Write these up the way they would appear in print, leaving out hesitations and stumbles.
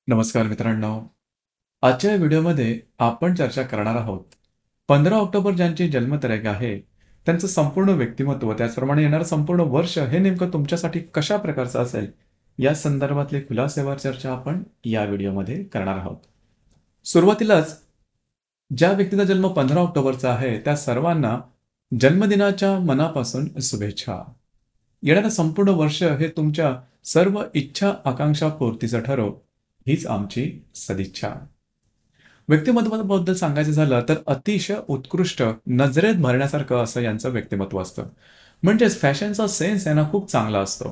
नमस्कार मित्रांनो. आजच्या व्हिडिओमध्ये आपण चर्चा करणार आहोत 15 ऑक्टोबर ज्यांची जन्मतारीख आहे त्यांचं संपूर्ण व्यक्तिमत्व त्याचप्रमाणे येणारं संपूर्ण वर्ष हे नेमकं तुमच्यासाठी कशा प्रकारचं असेल या संदर्भातली खुलासेवर चर्चा आपण या व्हिडिओमध्ये करणार आहोत. सुरुवातीलाच ज्या व्यक्तीचा जन्म 15 ऑक्टोबरचा आहे त्या सर्वांना जन्मदिनाच्या मनापासून शुभेच्छा. येणारं संपूर्ण वर्ष हे तुमच्या सर्व इच्छा आकांक्षा पूर्तीचं ठरो हीच आमची सदिच्छा. व्यक्तिमत्वाबद्दल सांगायचं झालं तर अतिशय उत्कृष्ट नजरेत भरण्यासारखं असं यांचं व्यक्तिमत्व असतं. म्हणजेच फॅशनचा सेन्स यांना खूप चांगला असतो.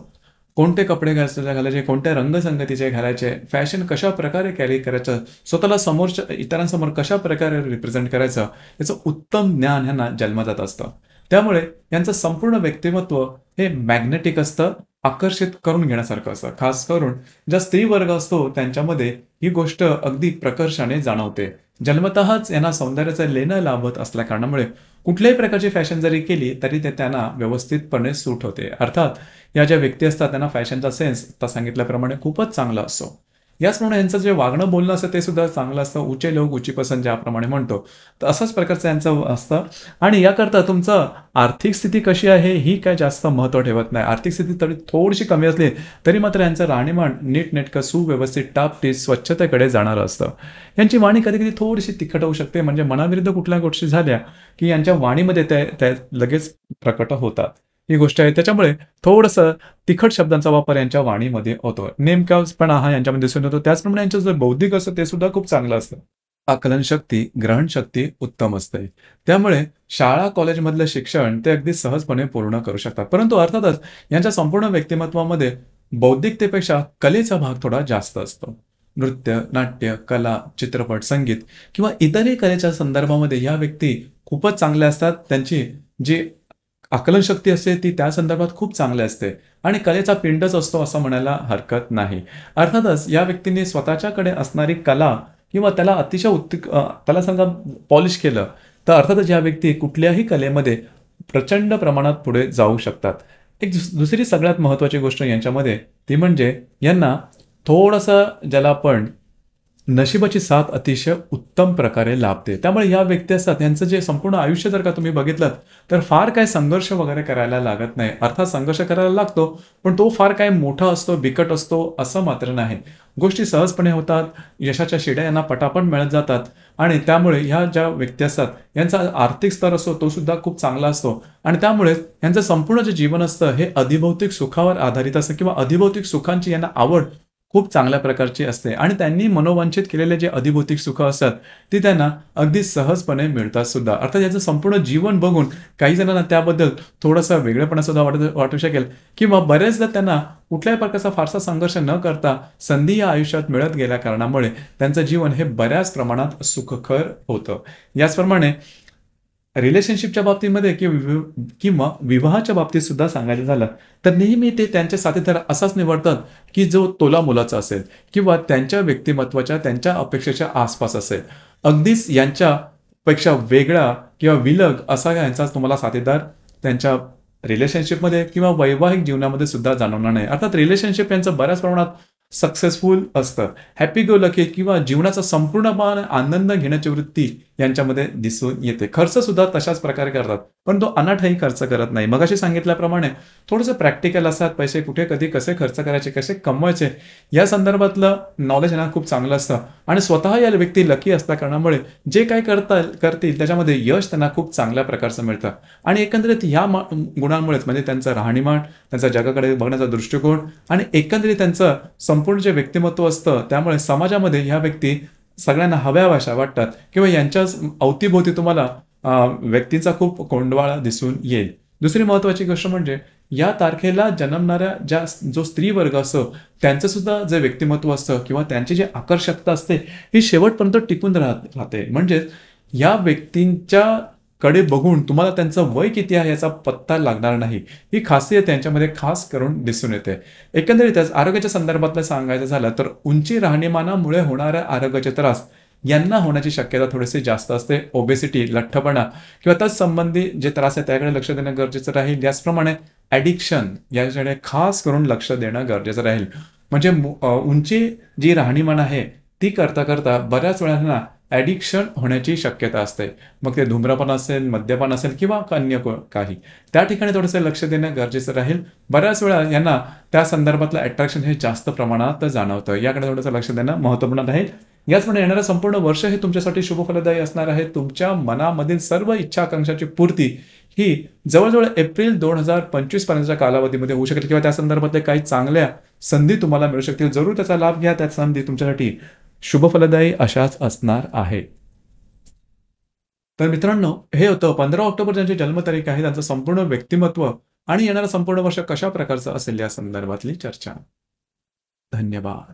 कोणते कपडे घालायचे, कोणत्या रंगसंगतीचे घालायचे, फॅशन कशा प्रकारे कॅरी करायचं, स्वतःला समोरच्या इतरांसमोर कशा प्रकारे रिप्रेझेंट करायचं याचं उत्तम ज्ञान ह्यांना जन्मजात असतं. त्यामुळे यांचं संपूर्ण व्यक्तिमत्व हे मॅग्नेटिक असतं, आकर्षित करून घेण्यासारखं असतं. खास करून ज्या स्त्री वर्ग असतो त्यांच्यामध्ये ही गोष्ट अगदी प्रकर्षाने जाणवते. जन्मतःच यांना सौंदर्याचं लेणं लाभत असल्या कारणामुळे कुठल्याही प्रकारची फॅशन जरी केली तरी ते त्यांना व्यवस्थितपणे सूट होते. अर्थात या ज्या व्यक्ती असतात त्यांना फॅशनचा सेन्स आता सांगितल्याप्रमाणे खूपच चांगला असतो. याचप्रमाणे यांचं जे वागणं बोलणं असतं ते सुद्धा चांगलं असतं. ऊंचे लोक ऊंची पसंत ज्याप्रमाणे म्हणतो तर असाच प्रकारचं यांचं असतं. आणि याकरता तुमचं आर्थिक स्थिती कशी आहे ही काय जास्त महत्त्व ठेवत नाही. आर्थिक स्थिती तरी थोडीशी कमी असली तरी मात्र यांचं राहणीमान नीटनेटकं सुव्यवस्थित टापटीप स्वच्छतेकडे जाणारं असतं. यांची वाणी कधी कधी थोडीशी तिखट होऊ शकते. म्हणजे मनाविरुद्ध कुठल्या गोष्टी झाल्या की यांच्या वाणीमध्ये त्या लगेच प्रकट होतात. ही गोष्ट आहे. त्याच्यामुळे थोडंसं तिखट शब्दांचा वापर यांच्या वाणीमध्ये होतो. नेमकापणा हा यांच्यामध्ये दिसून येतो. त्याचप्रमाणे यांचं जे बौद्धिक असतं ते सुद्धा खूप चांगलं असतं. आकलनशक्ती, ग्रहणशक्ती उत्तम असते. त्यामुळे शाळा कॉलेजमधलं शिक्षण ते अगदी सहजपणे पूर्ण करू शकतात. परंतु अर्थातच यांच्या संपूर्ण व्यक्तिमत्वामध्ये बौद्धिकतेपेक्षा कलेचा भाग थोडा जास्त असतो. नृत्य, नाट्य, कला, चित्रपट, संगीत किंवा इतरही कलेच्या संदर्भामध्ये या व्यक्ती खूपच चांगल्या असतात. त्यांची जी आकलनशक्ती असते ती त्या संदर्भात खूप चांगली असते आणि कलेचा पिंडच असतो असं म्हणायला हरकत नाही. अर्थातच या व्यक्तीने स्वतःच्याकडे असणारी कला किंवा त्याला अतिशय त्याला समजा पॉलिश केलं तर अर्थातच या व्यक्ती कुठल्याही कलेमध्ये प्रचंड प्रमाणात पुढे जाऊ शकतात. एक दुसरी सगळ्यात महत्त्वाची गोष्ट यांच्यामध्ये ती म्हणजे यांना थोडंसं ज्याला आपण नशिबाची साथ अतिशय उत्तम प्रकारे लाभते. त्यामुळे या व्यक्ती असतात यांचं जे संपूर्ण आयुष्य जर का तुम्ही बघितलं तर फार काय संघर्ष वगैरे करायला लागत नाही. अर्थात संघर्ष करायला लागतो पण तो फार काय मोठा असतो, बिकट असतो असं मात्र नाही. गोष्टी सहजपणे होतात. यशाच्या शिड्या यांना पटापट मिळत जातात आणि त्यामुळे ह्या ज्या व्यक्ती असतात यांचा आर्थिक स्तर असतो तो सुद्धा खूप चांगला असतो आणि त्यामुळे यांचं संपूर्ण जे जीवन असतं हे अधिभौतिक सुखावर आधारित असतं किंवा अधिभौतिक सुखांची यांना आवड खूप चांगल्या प्रकारची असते आणि त्यांनी मनोवांछित केलेले जे अधिभौतिक सुख असतात ती त्यांना अगदी सहजपणे मिळतात सुद्धा. अर्थात याचं संपूर्ण जीवन बघून काही जणांना त्याबद्दल थोडासा वेगळेपणा सुद्धा वाटू शकेल किंवा बरेचदा त्यांना कुठल्याही प्रकारचा फारसा संघर्ष न करता संधी या आयुष्यात मिळत गेल्या कारणामुळे त्यांचं जीवन हे बऱ्याच प्रमाणात सुखकर होतं. याचप्रमाणे रिलेशनशिपच्या बाबतीमध्ये किंवा विवाहाच्या बाबतीत सुद्धा सांगायचं झालं तर नेहमी ते त्यांचे साथीदार असाच निवडतात की जो तोला मोलाचा असेल किंवा त्यांच्या व्यक्तिमत्वाच्या त्यांच्या अपेक्षेच्या आसपास असेल. अगदीच यांच्यापेक्षा वेगळा किंवा विलग असा यांचा तुम्हाला साथीदार त्यांच्या रिलेशनशिपमध्ये किंवा वैवाहिक जीवनामध्ये सुद्धा जाणवणार नाही. अर्थात रिलेशनशिप यांचं बऱ्याच प्रमाणात सक्सेसफुल असतं. हॅपी गो लकी किंवा जीवनाचा संपूर्णपणे आनंद घेण्याची वृत्ती यांच्यामध्ये दिसून येते. खर्च सुद्धा तशाच प्रकारे करतात पण तो अनाठाई खर्च करत नाही. मगाशी सांगितल्याप्रमाणे थोडंसं प्रॅक्टिकल असतात. पैसे कुठे कधी कसे खर्च करायचे, कसे कमवायचे या संदर्भातलं नॉलेज यांना खूप चांगलं असतं आणि स्वतः या व्यक्ती लकी असल्या कारणामुळे जे काय करतील त्याच्यामध्ये यश त्यांना खूप चांगल्या प्रकारचं मिळतं आणि एकंदरीत ह्या गुणांमुळेच म्हणजे त्यांचं राहणीमान, त्यांचा जगाकडे बघण्याचा दृष्टिकोन आणि एकंदरीत त्यांचं संपूर्ण जे व्यक्तिमत्व असतं त्यामुळे समाजामध्ये ह्या व्यक्ती सगळ्यांना हव्याशा वाटतात किंवा यांच्याच अवतीभोवती तुम्हाला व्यक्तींचा खूप कोंडवाळा दिसून येईल. दुसरी महत्त्वाची गोष्ट म्हणजे या तारखेला जन्मणाऱ्या जो स्त्री वर्ग असतो त्यांचं सुद्धा जे व्यक्तिमत्व असतं किंवा त्यांची जी आकर्षकता असते ही शेवटपर्यंत टिकून राहते. म्हणजे या व्यक्तींच्या कडे बघून तुम्हाला त्यांचं वय किती आहे याचा पत्ता लागणार नाही. ही खासियत त्यांच्यामध्ये खास करून दिसून येते. एकंदरीतच आरोग्याच्या संदर्भातलं सांगायचं झालं तर उंची राहणीमानामुळे होणाऱ्या आरोग्याचे त्रास यांना होण्याची शक्यता थोडीशी जास्त असते. ओबेसिटी, लठ्ठपणा किंवा त्याच संबंधी जे त्रास आहे त्याकडे लक्ष देणं गरजेचं राहील. याचप्रमाणे ॲडिक्शन याकडे खास करून लक्ष देणं गरजेचं राहील. म्हणजे उंची जी राहणीमान आहे ती करता करता बऱ्याच वेळांना ॲडिक्शन होण्याची शक्यता असते. मग ते धूम्रपान असेल, मद्यपान असेल किंवा अन्य काही. त्या ठिकाणी थोडंसं लक्ष देणं गरजेचं राहील. बऱ्याच वेळा यांना त्या संदर्भातलं अट्रॅक्शन हे जास्त प्रमाणात जाणवतं. याकडे थोडंसं लक्ष देणं महत्त्वपूर्ण राहील. याचप्रमाणे येणारं संपूर्ण वर्ष हे तुमच्यासाठी शुभफलदायी असणार आहे. तुमच्या मनामधील सर्व इच्छा आकांक्षाची पूर्ती ही जवळ-जवळ एप्रिल 2025 पर्यंतच्या कालावधीमध्ये होऊ शकेल किंवा त्या संदर्भातल्या काही चांगल्या संधी तुम्हाला मिळू शकतील. जरूर त्याचा लाभ घ्या. त्या संधी तुमच्यासाठी शुभफलदायी अशाच असणार आहेत. तर मित्रांनो, हे होतं 15 ऑक्टोबर ज्यांची जन्मतारीख आहे त्यांचं संपूर्ण व्यक्तिमत्व आणि येणारं संपूर्ण वर्ष कशा प्रकारचं असेल या संदर्भातली चर्चा. धन्यवाद.